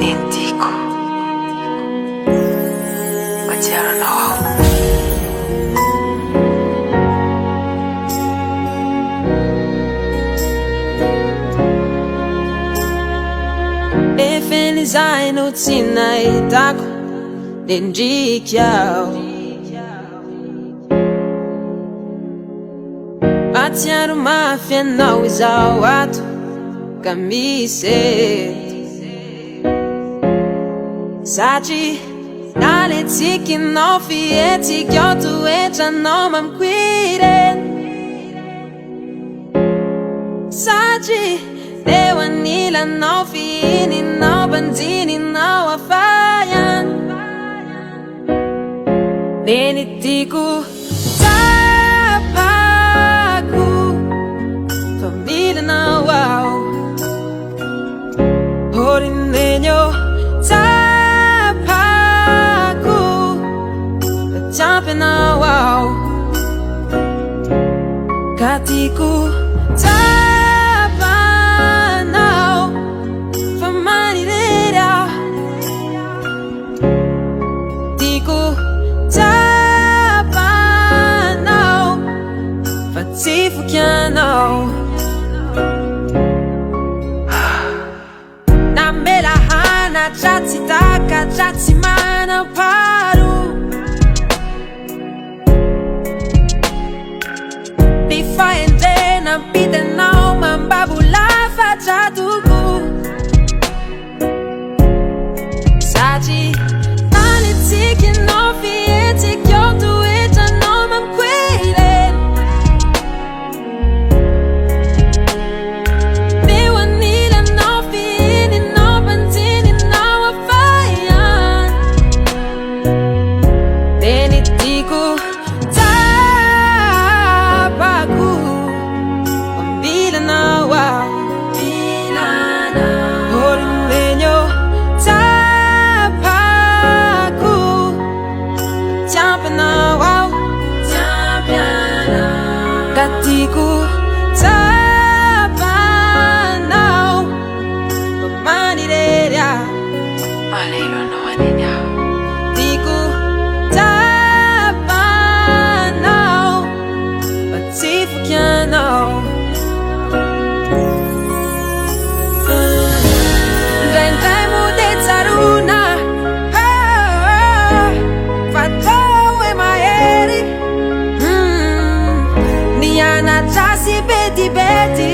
Hindi ko matyaran ako. Efenizay no tsinahitako nendriky aho, matsiaro mafy anao izaho ato ka misy eto, satria naletsikinao fihetsika ao toetranao mamikoireny, satria teo anilanao fihininao banjininao afayany, neny tiako tapako fa milanao aho, horinenyo tapako fa tiampinao aho, ka tiako tapanao fa manirery aho, tiako tapanao fa tsy fokianao, namela hanatra tsy takatra tsy manam-paro, nifahendrena ampitanao mambabolafatsa toko, satria naletsikinao fihetsika ao toetranao mamikoireny, teo anilanao fihininao banjininao afayany, neny tiako tapako ambilanao aho, horinenyo tapako tiampinao aho, ka tiako tapanao fa manirery aho, Malelo no aninya. tiako tapanao fa tsy fokianao, indraindray mode tsarona fatao e mahery, nianatra sy betibety